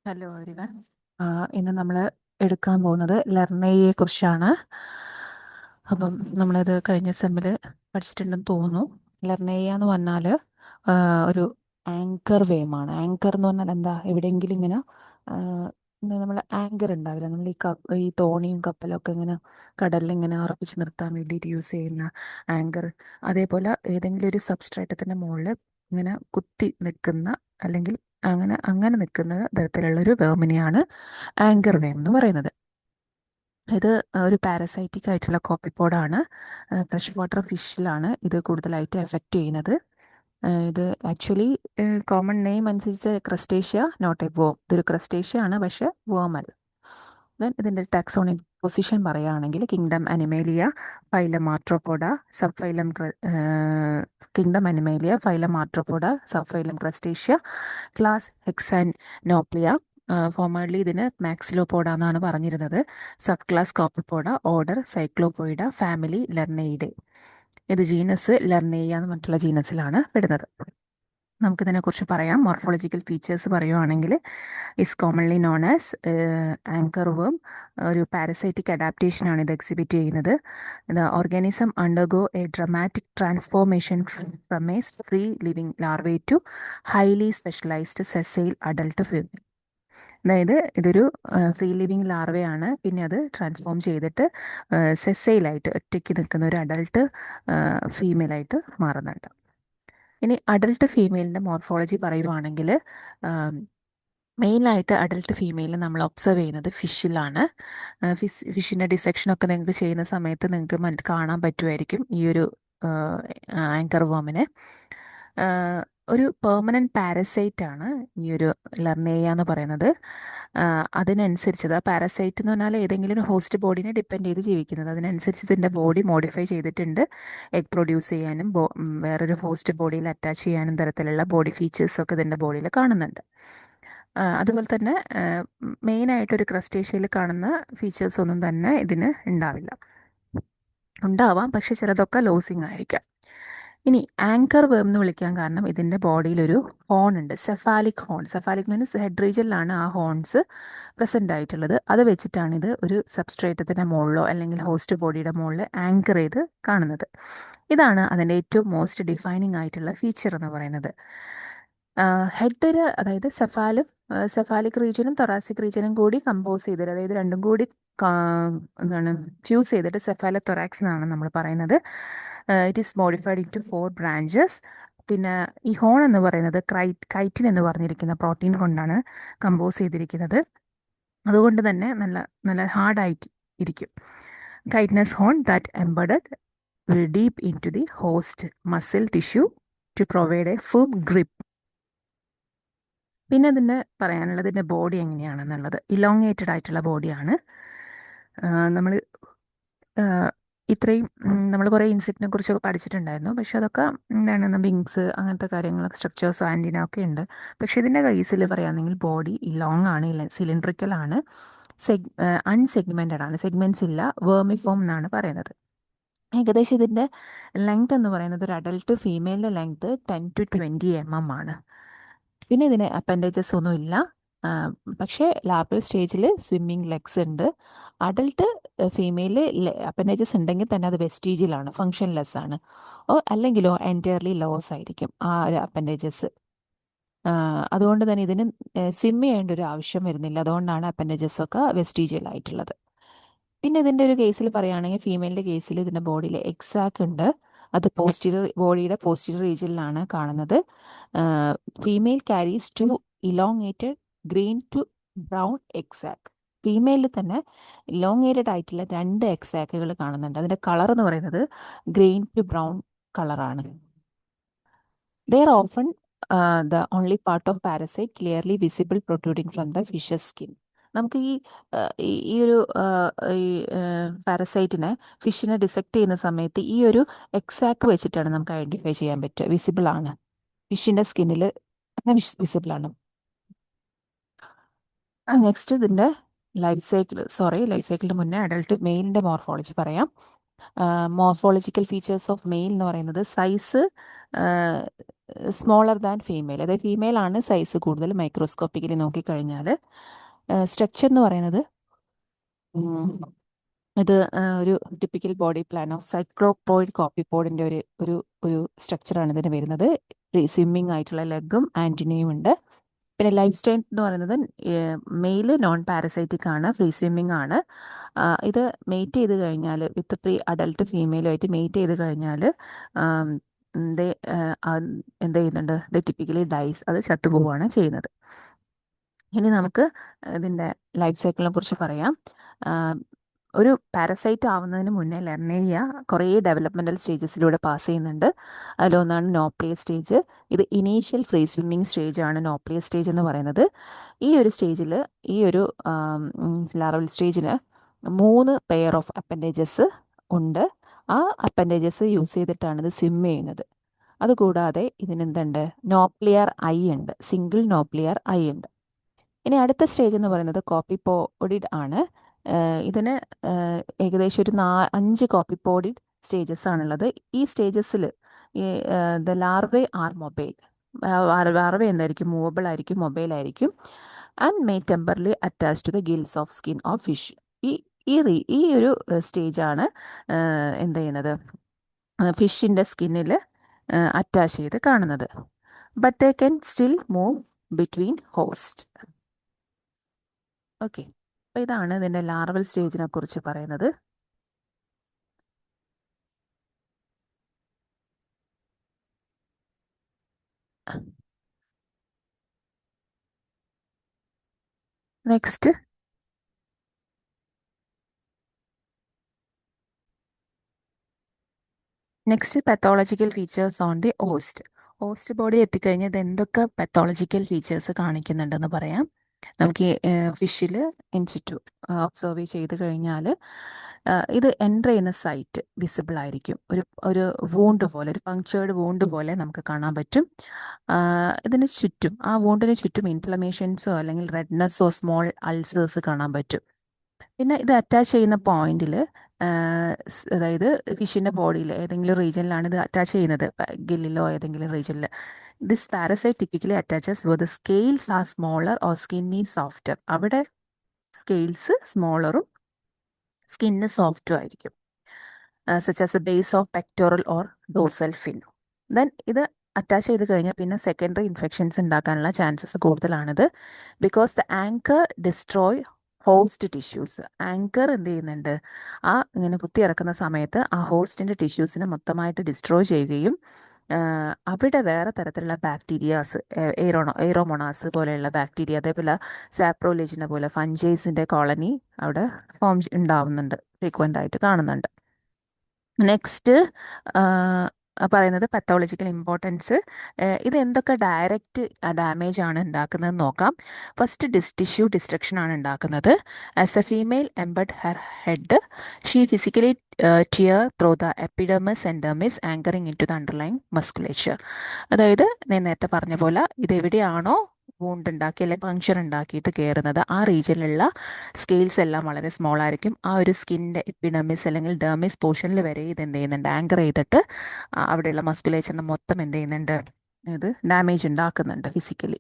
Hello everyone. ഇന്ന് നമ്മൾ എടുക്കാൻ പോകുന്നത് ലെർണയെ കുറിച്ചാണ്. അപ്പം നമ്മളത് കഴിഞ്ഞ സെമ്മിൽ പഠിച്ചിട്ടുണ്ടെന്ന് തോന്നുന്നു. ലെർണയ എന്ന് പറഞ്ഞാൽ ഒരു ആങ്കർ വേമാണ്. ആങ്കർ എന്ന് പറഞ്ഞാൽ എന്താ, എവിടെയെങ്കിലും ഇങ്ങനെ നമ്മൾ ആങ്കർ ഉണ്ടാവില്ല, നമ്മൾ ഈ തോണിയും കപ്പലും ഒക്കെ ഇങ്ങനെ കടലിൽ ഇങ്ങനെ ഉറപ്പിച്ച് നിർത്താൻ വേണ്ടിയിട്ട് യൂസ് ചെയ്യുന്ന ആങ്കർ. അതേപോലെ ഏതെങ്കിലും ഒരു സബ്സ്ട്രേറ്റത്തിൻ്റെ മുകളിൽ ഇങ്ങനെ കുത്തി നിൽക്കുന്ന, അല്ലെങ്കിൽ അങ്ങനെ അങ്ങനെ നിൽക്കുന്ന തരത്തിലുള്ളൊരു വേമിനെയാണ് ആങ്കർ വേം എന്ന് പറയുന്നത്. ഇത് ഒരു പാരസൈറ്റിക് ആയിട്ടുള്ള കോപ്പിപ്പോഡാണ്. ഫ്രഷ് വാട്ടർ ഫിഷിലാണ് ഇത് കൂടുതലായിട്ട് എഫക്റ്റ് ചെയ്യുന്നത്. ഇത് ആക്ച്വലി കോമൺ നെയിം അനുസരിച്ച് ക്രസ്റ്റേഷ്യ നോട്ട് എ വേം. ഇതൊരു ക്രസ്റ്റേഷ്യ ആണ്, പക്ഷേ വേം അല്ല. ദെൻ ഇതിൻ്റെ ടാക്സോണിക് പൊസിഷൻ പറയുകയാണെങ്കിൽ kingdom Animalia, phylum Arthropoda, sub phylum kingdom Animalia, phylum Arthropoda, sub phylum Crustacea, class Hexanauplia. Formerly ഇതിന് മാക്സിലോപോഡ എന്നാണ് പറഞ്ഞിരുന്നത്. Sub class Copepoda, order Cyclopoida, family Lernaeidae. ഇത് ജീനസ് ലെർനെയ്യ എന്ന് മറ്റുള്ള ജീനസിലാണ് പെടുന്നത്. നമുക്കിതിനെക്കുറിച്ച് പറയാം. മോർഫോളജിക്കൽ ഫീച്ചേഴ്സ് പറയുവാണെങ്കിൽ is commonly known as anchor worm. ഒരു പാരസൈറ്റിക് അഡാപ്റ്റേഷനാണ് ഇത് എക്സിബിറ്റ് ചെയ്യുന്നത്. The organism undergo a dramatic transformation from a free living larvae to highly specialised sessile adult female. അതായത് ഇതൊരു ഫ്രീ ലിവിങ് ലാർവയാണ്, പിന്നെ അത് ട്രാൻസ്ഫോം ചെയ്തിട്ട് സെസൈലായിട്ട് ഒറ്റയ്ക്ക് നിൽക്കുന്ന ഒരു അഡൾട്ട് ഫീമെയിലായിട്ട് മാറുന്നുണ്ട്. ഇനി അഡൾട്ട് ഫീമെയിലിൻ്റെ മോർഫോളജി പറയുവാണെങ്കിൽ മെയിനായിട്ട് അഡൾട്ട് ഫീമെയിലിൽ നമ്മൾ ഒബ്സർവ് ചെയ്യുന്നത് ഫിഷിലാണ്. ഫിഷിൻ്റെ ഡിസെക്ഷനൊക്കെ നിങ്ങൾക്ക് ചെയ്യുന്ന സമയത്ത് നിങ്ങൾക്ക് കാണാൻ പറ്റുമായിരിക്കും ഈ ഒരു ആങ്കർ വേമിനെ. ഒരു പെർമനൻറ്റ് പാരസൈറ്റ് ആണ് ഈ ഒരു ലെർനെയ എന്ന് പറയുന്നത്. അതിനനുസരിച്ച് ആ പാരസൈറ്റ് എന്ന് പറഞ്ഞാൽ ഏതെങ്കിലും ഒരു ഹോസ്റ്റ് ബോഡിനെ ഡിപ്പെൻഡ് ചെയ്ത് ജീവിക്കുന്നത്. അതിനനുസരിച്ച് ഇതിൻ്റെ ബോഡി മോഡിഫൈ ചെയ്തിട്ടുണ്ട് എഗ് പ്രൊഡ്യൂസ് ചെയ്യാനും വേറൊരു ഹോസ്റ്റ് ബോഡിയിൽ അറ്റാച്ച് ചെയ്യാനും തരത്തിലുള്ള ബോഡി ഫീച്ചേഴ്സൊക്കെ ഇതിൻ്റെ ബോഡിയിൽ കാണുന്നുണ്ട്. അതുപോലെ തന്നെ മെയിനായിട്ടൊരു ക്രസ്റ്റേഷ്യയിൽ കാണുന്ന ഫീച്ചേഴ്സ് ഒന്നും തന്നെ ഇതിന് ഉണ്ടാവില്ല. ഉണ്ടാവാം, പക്ഷെ ചിലതൊക്കെ ലോസിങ് ആയിരിക്കാം. ഇനി ആങ്കർ വേം എന്ന് വിളിക്കാൻ കാരണം ഇതിൻ്റെ ബോഡിയിലൊരു ഹോൺ ഉണ്ട്, cephalic horn. Cephalic means head റീജിയനിലാണ് ആ ഹോൺസ് പ്രസൻ്റ് ആയിട്ടുള്ളത്. അത് വെച്ചിട്ടാണ് ഇത് ഒരു സബ്സ്ട്രേറ്റത്തിൻ്റെ മുകളിലോ അല്ലെങ്കിൽ ഹോസ്റ്റ് ബോഡിയുടെ മുകളിൽ ആങ്കർ ചെയ്ത് കാണുന്നത്. ഇതാണ് അതിൻ്റെ ഏറ്റവും മോസ്റ്റ് ഡിഫൈനിങ് ആയിട്ടുള്ള ഫീച്ചർ എന്ന് പറയുന്നത്. ഹെഡിൽ, അതായത് സെഫാലിക് റീജിയനും തൊറാസിക് റീജിയനും കൂടി കമ്പോസ് ചെയ്തിട്ട്, അതായത് രണ്ടും കൂടി എന്താണ് ഫ്യൂസ് ചെയ്തിട്ട് സെഫാലോതൊറാക്സ് എന്നാണ് നമ്മൾ പറയുന്നത്. It is modified into 4 branches. പിന്നെ ഈ ഹോൺ എന്ന് പറയുന്നത് കൈറ്റിൻ എന്ന് പറഞ്ഞിരിക്കുന്ന പ്രോട്ടീൻ കൊണ്ടാണ് കമ്പോസ് ചെയ്തിരിക്കുന്നത്. അതുകൊണ്ട് തന്നെ നല്ല നല്ല ഹാർഡായിട്ട് ഇരിക്കും. Chitinous horn that embedded deep into the host muscle tissue to provide a firm grip. പിന്നെ ഇതിൻ്റെ പറയാനുള്ളത് ഇതിൻ്റെ ബോഡി എങ്ങനെയാണെന്നുള്ളത്. ഇലോങ്ങേറ്റഡ് ആയിട്ടുള്ള ബോഡിയാണ്. നമ്മൾ ഇത്രയും നമ്മൾ കുറേ ഇൻസെക്റ്റിനെ കുറിച്ചൊക്കെ പഠിച്ചിട്ടുണ്ടായിരുന്നു, പക്ഷെ അതൊക്കെ എന്താണ് വിങ്സ് അങ്ങനത്തെ കാര്യങ്ങൾ, സ്ട്രക്ചേഴ്സ്, ആൻറ്റിന ഒക്കെ ഉണ്ട്. പക്ഷെ ഇതിൻ്റെ കേസിൽ പറയുകയാണെങ്കിൽ ബോഡി ലോങ് ആണ്, സിലിണ്ട്രിക്കൽ ആണ്, അൺസെഗ്മെൻറ്റഡ് ആണ്, സെഗ്മെൻറ്റ്സ് ഇല്ല, വേർമിഫോം എന്നാണ് പറയുന്നത്. ഏകദേശം ഇതിൻ്റെ ലെങ്ത് എന്ന് പറയുന്നത് ഒരു അഡൽട്ട് ഫീമെയിലിൻ്റെ ലെങ്ത് 10 to 20 mm ആണ്. പിന്നെ ഇതിന് അപ്പൻഡേജസ് ഒന്നും ഇല്ല. പക്ഷേ ലാർവൽ സ്റ്റേജിൽ സ്വിമ്മിങ് ലെഗ്സ് ഉണ്ട്. അഡൽട്ട് ഫീമെയിൽ അപ്പൻഡേജസ് ഉണ്ടെങ്കിൽ തന്നെ അത് വെസ്റ്റീജിലാണ്, ഫങ്ഷൻലെസ് ആണ്. അല്ലെങ്കിലോ എൻറ്റയർലി ലോസ് ആയിരിക്കും ആ ഒരു അപ്പൻഡേജസ്. അതുകൊണ്ട് തന്നെ ഇതിന് സ്വിം ചെയ്യേണ്ട ഒരു ആവശ്യം വരുന്നില്ല. അതുകൊണ്ടാണ് അപ്പൻഡേജസ് ഒക്കെ വെസ്റ്റീജിയൽ ആയിട്ടുള്ളത്. പിന്നെ ഇതിൻ്റെ ഒരു കേസിൽ പറയുകയാണെങ്കിൽ ഫീമെയിലിൻ്റെ കേസിൽ ഇതിൻ്റെ ബോഡിയിൽ എക്സാക്ക് ഉണ്ട്. അത് ബോഡിയുടെ പോസ്റ്റീരിയർ റീജിയനിലാണ് കാണുന്നത്. Female carries 2 elongated green to brown egg sacs. ഫീമെയിലിൽ തന്നെ ഇലോങ്ങേറ്റഡ് ആയിട്ടുള്ള 2 എക്സാക്കുകൾ കാണുന്നുണ്ട്. അതിൻ്റെ കളർ എന്ന് പറയുന്നത് ഗ്രീൻ ടു ബ്രൗൺ കളറാണ്. They are often the only part of parasite clearly visible protruding from the fishes skin. നമുക്ക് ഈ ഒരു ഈ പാരസൈറ്റിനെ, ഫിഷിനെ ഡിസെക്ട് ചെയ്യുന്ന സമയത്ത് ഈ ഒരു എക്സാക്ക് വെച്ചിട്ടാണ് നമുക്ക് ഐഡൻറ്റിഫൈ ചെയ്യാൻ പറ്റുക. വിസിബിൾ ആണ്, ഫിഷിൻ്റെ സ്കിന്നിൽ വിസിബിൾ ആണ്. നെക്സ്റ്റ് ഇതിൻ്റെ ലൈഫ് സൈക്കിളിന് മുന്നേ അഡൾട്ട് മെയിലിൻ്റെ മോർഫോളജി പറയാം. മോർഫോളജിക്കൽ ഫീച്ചേഴ്സ് ഓഫ് മെയിൽ എന്ന് പറയുന്നത് സൈസ് സ്മോളർ ദാൻ ഫീമെയിൽ, അതായത് ഫീമെയിൽ ആണ് സൈസ് കൂടുതൽ മൈക്രോസ്കോപ്പിക്കലി നോക്കിക്കഴിഞ്ഞാൽ. സ്ട്രക്ചർ എന്ന് പറയുന്നത് ഉം, ഇത് ഒരു ടിപ്പിക്കൽ ബോഡി പ്ലാൻ ഓഫ് സൈക്ലോപോയിഡ് കോപ്പിപ്പോഡിൻ്റെ ഒരു ഒരു സ്ട്രക്ചറാണ് ഇതിന് വരുന്നത്. സ്വിമ്മിങ് ആയിട്ടുള്ള ലെഗും ആൻറ്റിനയും ഉണ്ട്. പിന്നെ ലൈഫ് സ്റ്റൈൽ എന്ന് പറയുന്നത് മെയിൽ നോൺ പാരസൈറ്റിക് ആണ്, ഫ്രീ സ്വിമ്മിങ് ആണ്. ഇത് മെയ്റ്റ് ചെയ്ത് കഴിഞ്ഞാൽ വിത്ത് പ്രീ അഡൽട്ട് ഫീമെയിലുമായിട്ട് മെയ്റ്റ് ചെയ്ത് കഴിഞ്ഞാൽ എന്ത് ചെയ്യുന്നുണ്ട്, ഇത് ടിപ്പിക്കലി ഡൈസ്, അത് ചത്തുപോവുകയാണ് ചെയ്യുന്നത്. ഇനി നമുക്ക് ഇതിൻ്റെ ലൈഫ് സൈക്കിളിനെ കുറിച്ച് പറയാം. ഒരു പാരസൈറ്റ് ആവുന്നതിന് മുന്നേ ലെർനേരിയ കുറേ ഡെവലപ്മെൻറ്റൽ സ്റ്റേജസിലൂടെ പാസ് ചെയ്യുന്നുണ്ട്. അതിലൊന്നാണ് നോപ്ലിയ സ്റ്റേജ്. ഇത് ഇനീഷ്യൽ ഫ്രീ സ്വിമ്മിങ് സ്റ്റേജാണ് നോപ്ലിയ സ്റ്റേജ് എന്ന് പറയുന്നത്. ഈ ഒരു സ്റ്റേജിൽ, ഈ ഒരു ലാർവൽ സ്റ്റേജിൽ 3 പെയർ ഓഫ് അപ്പൻഡേജസ് ഉണ്ട്. ആ അപ്പൻഡേജസ് യൂസ് ചെയ്തിട്ടാണ് ഇത് സ്വിം ചെയ്യുന്നത്. അതുകൂടാതെ ഇതിനെന്തുണ്ട്, നോപ്ലിയർ ഐ ഉണ്ട്, സിംഗിൾ നോപ്ലിയർ ഐ ഉണ്ട്. ഇനി അടുത്ത സ്റ്റേജ് എന്ന് പറയുന്നത് കോപ്പിപ്പോഡിഡ് ആണ്. ഇതിന് ഏകദേശം ഒരു 5 കോപ്പിപ്പോഡിഡ് സ്റ്റേജസ് ആണുള്ളത്. ഈ സ്റ്റേജസിൽ ഈ the larvae are mobile, larva എന്തായിരിക്കും, മൂവബിൾ ആയിരിക്കും, മൊബൈൽ ആയിരിക്കും. And may temporarily attach to the gills of skin of fish. ഈ ഒരു സ്റ്റേജാണ് എന്ത് ചെയ്യുന്നത്, ഫിഷിൻ്റെ സ്കിന്നിൽ അറ്റാച്ച് ചെയ്ത് കാണുന്നത്. But they can still move between host. Okay, അപ്പോൾ ഇതാണ് ഇതിൻ്റെ ലാർവൽ സ്റ്റേജിനെ കുറിച്ച് പറയുന്നത്. Next pathological features on the ഓസ്റ്റ് body എത്തിക്കഴിഞ്ഞാൽ ഇത് എന്തൊക്കെ പാത്തോളജിക്കൽ ഫീച്ചേഴ്സ് കാണിക്കുന്നുണ്ടെന്ന് പറയാം. നമുക്ക് ഫിഷിൽ ഇൻസിറ്റു ഒബ്സർവ് ചെയ്ത് കഴിഞ്ഞാൽ ഇത് എൻ്റർ ചെയ്യുന്ന സൈറ്റ് വിസിബിൾ ആയിരിക്കും. ഒരു വൂണ്ട് പോലെ, ഒരു പങ്ക്ചേർഡ് വൂണ്ട് പോലെ നമുക്ക് കാണാൻ പറ്റും. ഇതിന് ചുറ്റും, ആ വൂണ്ടിന് ചുറ്റും ഇൻഫ്ലമേഷൻസോ അല്ലെങ്കിൽ റെഡ്നെസ്സോ സ്മോൾ അൾസേഴ്സ് കാണാൻ പറ്റും. പിന്നെ ഇത് അറ്റാച്ച് ചെയ്യുന്ന പോയിന്റിൽ, അതായത് ഫിഷിൻ്റെ ബോഡിയിൽ ഏതെങ്കിലും റീജിയനിലാണ് ഇത് അറ്റാച്ച് ചെയ്യുന്നത്, ഗില്ലിലോ ഏതെങ്കിലും റീജിയനിൽ. This parasite typically attaches with scales are smaller or skin is softer. അവിടെ സ്കെയിൽസ് സ്മോളറും സ്കിന്ന് സോഫ്റ്റും ആയിരിക്കും. Such as a base of pectoral or dorsal fin. Then ഇത് അറ്റാച്ച് ചെയ്ത് കഴിഞ്ഞാൽ പിന്നെ സെക്കൻഡറി ഇൻഫെക്ഷൻസ് ഉണ്ടാക്കാനുള്ള ചാൻസസ് കൂടുതലാണിത്. Because the anchor destroy host tissues. Anchor എന്ത് ചെയ്യുന്നുണ്ട്, ഇങ്ങനെ കുത്തി ഇറക്കുന്ന സമയത്ത് ആ ഹോസ്റ്റിൻ്റെ ടിഷ്യൂസിനെ മൊത്തമായിട്ട് ഡിസ്ട്രോയ് ചെയ്യുകയും അവിടെ വേറെ തരത്തിലുള്ള ബാക്ടീരിയാസ്, എയ്റോമൊണാസ് പോലെയുള്ള ബാക്ടീരിയ, അതേപോലെ സാപ്രോലിജിനെ പോലെ ഫഞ്ചൈസിൻ്റെ കോളനി അവിടെ ഫോം ഉണ്ടാവുന്നുണ്ട്, ഫ്രീക്വൻ്റ് ആയിട്ട് കാണുന്നുണ്ട്. നെക്സ്റ്റ് പറയുന്നത് പത്തോളജിക്കൽ ഇമ്പോർട്ടൻസ്. ഇത് എന്തൊക്കെ ഡയറക്റ്റ് ഡാമേജ് ആണ് ഉണ്ടാക്കുന്നതെന്ന് നോക്കാം. ഫസ്റ്റ് ടിഷ്യൂ ഡിസ്ട്രക്ഷൻ ആണ് ഉണ്ടാക്കുന്നത്. As a female embed her head, she physically tear through the epidermis and dermis anchoring into the underline musculature. അതായത് ഞാൻ നേരത്തെ പറഞ്ഞ പോലെ ഇതെവിടെയാണോ വൂണ്ട് ഉണ്ടാക്കി അല്ലെങ്കിൽ പങ്ക്ചർ ഉണ്ടാക്കിയിട്ട് കയറുന്നത്, ആ റീജിയനിലുള്ള സ്കെയിൽസ് എല്ലാം വളരെ സ്മോൾ ആയിരിക്കും. ആ ഒരു സ്കിന്നിൻ്റെ എപ്പിഡെർമിസ് അല്ലെങ്കിൽ ഡെർമിസ് പോർഷനിൽ വരെ ഇത് എന്ത് ചെയ്യുന്നുണ്ട്, ആങ്കർ ചെയ്തിട്ട് അവിടെയുള്ള മസ്കുലേച്ചറിന് മൊത്തം എന്ത് ചെയ്യുന്നുണ്ട്, ഇത് ഡാമേജ് ഉണ്ടാക്കുന്നുണ്ട്, ഫിസിക്കലി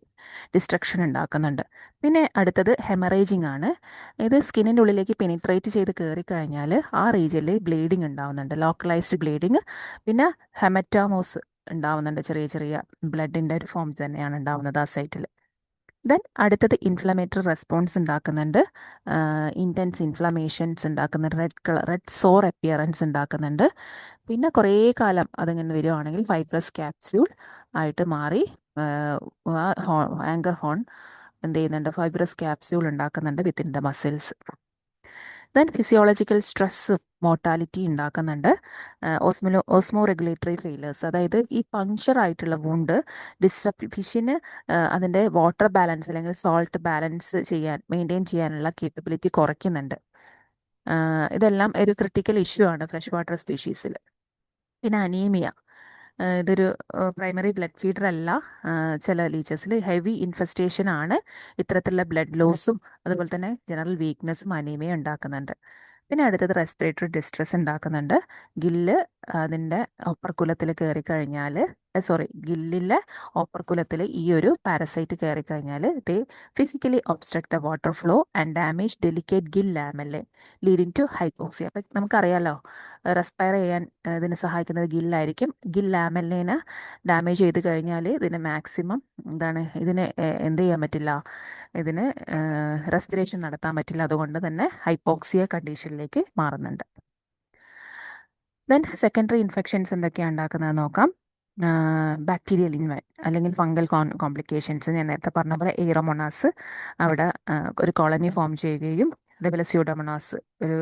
ഡിസ്ട്രക്ഷൻ ഉണ്ടാക്കുന്നുണ്ട്. പിന്നെ അടുത്തത് ഹെമറേജിങ് ആണ്. ഇത് സ്കിന്നിൻ്റെ ഉള്ളിലേക്ക് പെനിട്രേറ്റ് ചെയ്ത് കയറിക്കഴിഞ്ഞാൽ ആ റീജിയനിൽ ബ്ലീഡിങ് ഉണ്ടാവുന്നുണ്ട്, ലോക്കലൈസ്ഡ് ബ്ലീഡിങ്. പിന്നെ ഹെമറ്റാമോസ് ഉണ്ടാവുന്നുണ്ട്, ചെറിയ ചെറിയ ബ്ലഡിൻ്റെ ഒരു ഫോംസ് തന്നെയാണ് ഉണ്ടാവുന്നത് ആ സൈറ്റിൽ. ദെൻ അടുത്തത് ഇൻഫ്ലമേറ്ററി റെസ്പോൺസ് ഉണ്ടാക്കുന്നുണ്ട്, ഇൻറ്റൻസ് ഇൻഫ്ലമേഷൻസ് ഉണ്ടാക്കുന്നുണ്ട്, റെഡ് സോർ അപ്പിയറൻസ് ഉണ്ടാക്കുന്നുണ്ട്. പിന്നെ കുറേ കാലം അതിങ്ങനെ വരുവാണെങ്കിൽ ഫൈബ്രസ് ക്യാപ്സ്യൂൾ ആയിട്ട് മാറി ആങ്കർ ഹോൺ എന്ത് ചെയ്യുന്നുണ്ട്, ഫൈബ്രസ് ക്യാപ്സ്യൂൾ ഉണ്ടാക്കുന്നുണ്ട് within the muscles. Then physiological stress mortality ഉണ്ടാക്കുന്നുണ്ട്. ഓസ്മോ റെഗുലേറ്ററി ഫെയിലേഴ്സ്, അതായത് ഈ പങ്ക്ചർ ആയിട്ടുള്ള വൂണ്ട് ഫിഷിന് അതിൻ്റെ വാട്ടർ ബാലൻസ് അല്ലെങ്കിൽ സോൾട്ട് ബാലൻസ് മെയിൻറ്റെയിൻ ചെയ്യാനുള്ള കേപ്പബിലിറ്റി കുറയ്ക്കുന്നുണ്ട്. ഇതെല്ലാം ഒരു ക്രിട്ടിക്കൽ ഇഷ്യൂ ആണ് ഫ്രഷ് വാട്ടർ സ്പീഷീസിൽ. പിന്നെ അനീമിയ, ഇതൊരു പ്രൈമറി ബ്ലഡ് ഫീഡർ അല്ല. ചില ലീച്ചസിൽ ഹെവി ഇൻഫെസ്റ്റേഷൻ ആണ്. ഇത്തരത്തിലുള്ള ബ്ലഡ് ലോസും അതുപോലെ തന്നെ ജനറൽ വീക്ക്നെസ്സും അനീമിയ ഉണ്ടാക്കുന്നുണ്ട്. പിന്നെ അടുത്തത് റെസ്പിറേറ്ററി ഡിസ്ട്രെസ് ഉണ്ടാക്കുന്നുണ്ട്. ഗില്ല് അതിൻ്റെ ഓപ്പർക്കുലത്തിൽ കയറി കഴിഞ്ഞാൽ, ഗില്ലിലെ ഓപ്പർക്കുലത്തിൽ ഈ ഒരു പാരസൈറ്റ് കയറി കഴിഞ്ഞാൽ they physically obstruct the water flow and damage delicate gill lamellae leading to hypoxia. അപ്പം നമുക്കറിയാലോ, റെസ്പയർ ചെയ്യാൻ ഇതിന് സഹായിക്കുന്നത് ഗില്ലായിരിക്കും. ഗിൽ ലാമല്ലിനെ ഡാമേജ് ചെയ്ത് കഴിഞ്ഞാൽ ഇതിന് മാക്സിമം എന്താണ്, ഇതിന് എന്ത് ചെയ്യാൻ പറ്റില്ല, ഇതിന് റെസ്പിറേഷൻ നടത്താൻ പറ്റില്ല. അതുകൊണ്ട് തന്നെ ഹൈപ്പോക്സിയ കണ്ടീഷനിലേക്ക് മാറുന്നുണ്ട്. ദെൻ സെക്കൻഡറി ഇൻഫെക്ഷൻസ് എന്തൊക്കെയാണ് ഉണ്ടാക്കുന്നത് നോക്കാം. ബാക്ടീരിയൽ അല്ലെങ്കിൽ ഫംഗൽ കോംപ്ലിക്കേഷൻസ്. ഞാൻ നേരത്തെ പറഞ്ഞ പോലെ എയ്റോമൊണാസ് അവിടെ ഒരു കോളനി ഫോം ചെയ്യുകയും, അതേപോലെ സ്യൂഡോമൊണാസ് ഒരു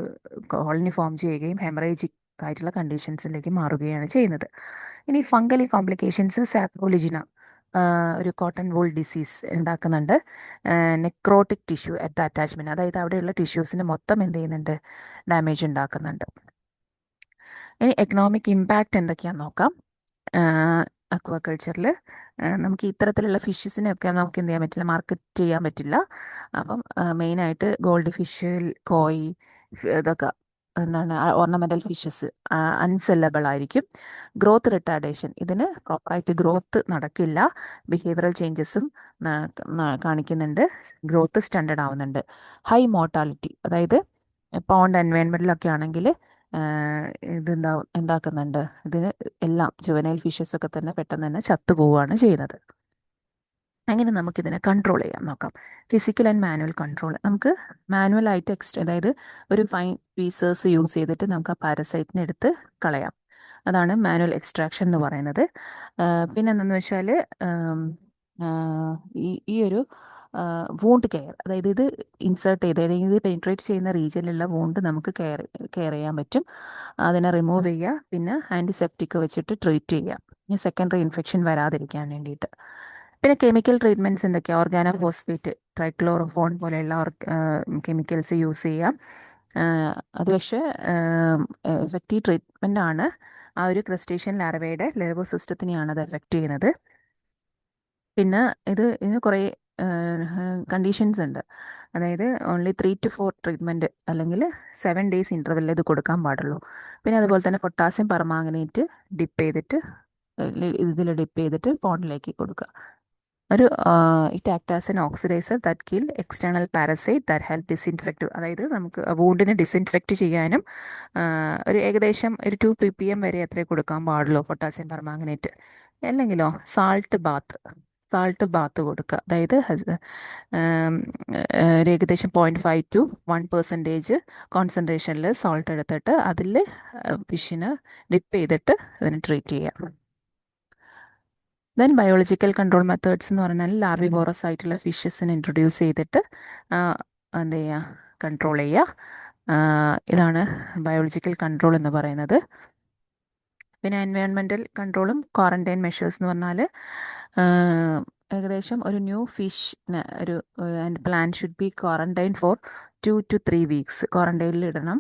കോളനി ഫോം ചെയ്യുകയും ഹെമറേജിക് ആയിട്ടുള്ള കണ്ടീഷൻസിലേക്ക് മാറുകയാണ് ചെയ്യുന്നത്. ഇനി ഫംഗൽ കോംപ്ലിക്കേഷൻസ് സാപ്രോലിജിന ഒരു കോട്ടൺ വൂൾ ഡിസീസ് ഉണ്ടാക്കുന്നുണ്ട്. Necrotic tissue at the attachment, അതായത് അവിടെയുള്ള ടിഷ്യൂസിന് മൊത്തം എന്ത് ചെയ്യുന്നുണ്ട്, ഡാമേജ് ഉണ്ടാക്കുന്നുണ്ട്. ഇനി എക്കണോമിക് ഇമ്പാക്റ്റ് എന്തൊക്കെയാണെന്ന് നോക്കാം. അക്വാകൾച്ചറിൽ നമുക്ക് ഇത്തരത്തിലുള്ള ഫിഷസിനെയൊക്കെ നമുക്ക് എന്ത് ചെയ്യാൻ പറ്റില്ല, മാർക്കറ്റ് ചെയ്യാൻ പറ്റില്ല. അപ്പം മെയിനായിട്ട് ഗോൾഡ് ഫിഷ്, കോയി, ഇതൊക്കെ എന്താണ് ഓർണമെൻ്റൽ ഫിഷസ് അൺസെല്ലബിൾ ആയിരിക്കും. ഗ്രോത്ത് റിട്ടാർഡേഷൻ, ഇതിന് പ്രോപ്പറായിട്ട് ഗ്രോത്ത് നടക്കില്ല. ബിഹേവിയറൽ ചേഞ്ചസും കാണിക്കുന്നുണ്ട്. ഗ്രോത്ത് സ്റ്റണ്ടഡ് ആവുന്നുണ്ട്. ഹൈ മോർട്ടാലിറ്റി, അതായത് പോണ്ട് എൻവയൺമെൻറ്റിലൊക്കെ ആണെങ്കിൽ എന്താക്കുന്നുണ്ട്, ഇതിന് എല്ലാം ജുവനൈൽ ഫിഷസ് ഒക്കെ തന്നെ പെട്ടെന്ന് തന്നെ ചത്തുപോവുകയാണ് ചെയ്യുന്നത്. അങ്ങനെ നമുക്കിതിനെ കൺട്രോൾ ചെയ്യാൻ നോക്കാം. Physical and manual control. നമുക്ക് മാനുവലായിട്ട് അതായത് ഒരു ഫൈൻ പീസേഴ്സ് യൂസ് ചെയ്തിട്ട് നമുക്ക് ആ പാരസൈറ്റിനെ എടുത്ത് കളയാം. അതാണ് മാനുവൽ എക്സ്ട്രാക്ഷൻ എന്ന് പറയുന്നത്. പിന്നെ എന്താണെന്ന് വെച്ചാൽ ഈ ഒരു വൂണ്ട് കെയർ, അതായത് ഇത് ഇൻസേർട്ട് ചെയ്ത് അല്ലെങ്കിൽ ഇത് പെനിട്രേറ്റ് ചെയ്യുന്ന റീജിയനിലുള്ള വൂണ്ട് നമുക്ക് കെയർ ചെയ്യാൻ പറ്റും. അതിനെ റിമൂവ് ചെയ്യുക, പിന്നെ ആൻറ്റിസെപ്റ്റിക് വെച്ചിട്ട് ട്രീറ്റ് ചെയ്യുക, സെക്കൻഡറി ഇൻഫെക്ഷൻ വരാതിരിക്കാൻ വേണ്ടിയിട്ട്. പിന്നെ കെമിക്കൽ ട്രീറ്റ്മെൻറ്റ്സ് എന്തൊക്കെയാണ്, ഓർഗാനോഫോസ്ഫേറ്റ്, ട്രൈക്ലോറോഫോൺ പോലെയുള്ള കെമിക്കൽസ് യൂസ് ചെയ്യാം. അത് പക്ഷേ എഫക്റ്റീവ് ട്രീറ്റ്മെൻ്റ് ആണ്. ആ ഒരു ക്രസ്റ്റേഷ്യൻ ലാർവയുടെ നെർവസ് സിസ്റ്റത്തിനെയാണ് അത് എഫക്റ്റ് ചെയ്യുന്നത്. പിന്നെ ഇതിന് കുറേ കണ്ടീഷൻസ് ഉണ്ട്. അതായത് ഓൺലി 3 to 4 ട്രീറ്റ്മെൻറ്റ് അല്ലെങ്കിൽ 7 days ഇൻ്റർവെല്ലിൽ ഇത് കൊടുക്കാൻ പാടുള്ളൂ. പിന്നെ അതുപോലെ തന്നെ പൊട്ടാസ്യം പെർമാംഗനേറ്റ് ഇതിൽ ഡിപ്പ് ചെയ്തിട്ട് പോണ്ടിലേക്ക് കൊടുക്കുക. It act as an oxidiser that kill external parasite that help disinfect. അതായത് നമുക്ക് വൂണ്ടിനെ ഡിസിൻഫെക്റ്റ് ചെയ്യാനും ഒരു ഏകദേശം ഒരു 2 ppm വരെ അത്രേ കൊടുക്കാൻ പാടുള്ളൂ പൊട്ടാസ്യം പെർമാംഗനേറ്റ്. അല്ലെങ്കിലോ സാൾട്ട് ബാത്ത് കൊടുക്കുക. അതായത് ഒരു ഏകദേശം 0.5 to 1% കോൺസെൻട്രേഷനിൽ സോൾട്ട് എടുത്തിട്ട് അതിൽ ഫിഷിന് ഡിപ്പ് ചെയ്തിട്ട് അതിനെ ട്രീറ്റ് ചെയ്യാം. ദെൻ ബയോളജിക്കൽ കൺട്രോൾ മെത്തേഡ്സ് എന്ന് പറഞ്ഞാൽ ലാർവിവോറസ് ആയിട്ടുള്ള ഫിഷസിനെ ഇൻട്രൊഡ്യൂസ് ചെയ്തിട്ട് എന്ത് ചെയ്യുക, കൺട്രോൾ ചെയ്യുക. ഇതാണ് ബയോളജിക്കൽ കൺട്രോൾ എന്ന് പറയുന്നത്. പിന്നെ എൻവയോൺമെൻറ്റൽ കൺട്രോളും ക്വാറന്റൈൻ മെഷേഴ്സ് എന്ന് പറഞ്ഞാൽ ഏകദേശം ഒരു ന്യൂ ഫിഷിന് ഒരു plan should be quarantine for 2 to 3 weeks ക്വാറന്റൈനിൽ ഇടണം.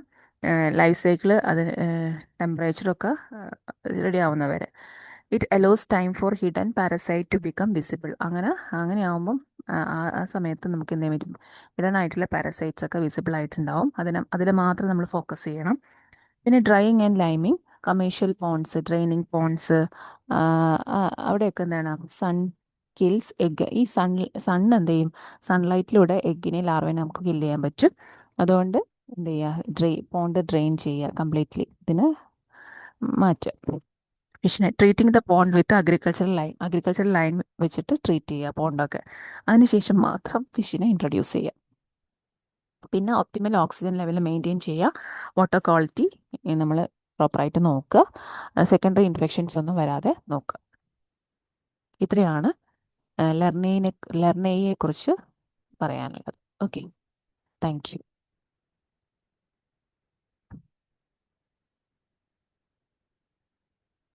ലൈഫ് സൈക്കിൾ അത് ടെമ്പറേച്ചറൊക്കെ റെഡി ആവുന്നവരെ. It allows time for hidden parasite to become visible. അങ്ങനെയാവുമ്പം ആ സമയത്ത് നമുക്ക് എന്ത് ചെയ്യാൻ പറ്റും, ഹിഡൻ ആയിട്ടുള്ള പാരസൈറ്റ്സ് ഒക്കെ വിസിബിൾ ആയിട്ടുണ്ടാവും. അതിൽ മാത്രം നമ്മൾ ഫോക്കസ് ചെയ്യണം. പിന്നെ drying and liming, commercial ponds, draining ponds, അവിടെയൊക്കെ എന്താണ് സൺ കിൽസ് എഗ്ഗ്. ഈ സൺ എന്ത് ചെയ്യും, സൺലൈറ്റിലൂടെ എഗ്ഗിനെ ലാർവേനെ നമുക്ക് കില്ല് ചെയ്യാൻ പറ്റും. അതുകൊണ്ട് എന്ത് ചെയ്യുക, പോണ്ട് ഡ്രെയിൻ ചെയ്യുക കംപ്ലീറ്റ്ലി, ഇതിന് മാറ്റുക. ഫിഷിനെ treating the pond with agricultural lime വെച്ചിട്ട് ട്രീറ്റ് ചെയ്യുക പോണ്ടൊക്കെ. അതിനുശേഷം മാത്രം ഫിഷിനെ ഇൻട്രൊഡ്യൂസ് ചെയ്യുക. പിന്നെ ഒപ്റ്റിമൽ ഓക്സിജൻ ലെവൽ മെയിൻറ്റെയിൻ ചെയ്യുക. വാട്ടർ ക്വാളിറ്റി നമ്മൾ പ്രോപ്പറായിട്ട് നോക്കുക. സെക്കൻഡറി ഇൻഫെക്ഷൻസ് ഒന്നും വരാതെ നോക്കുക. ഇത്രയാണ് ലെർണയെ കുറിച്ച് പറയാനുള്ളത്. Okay, thank you.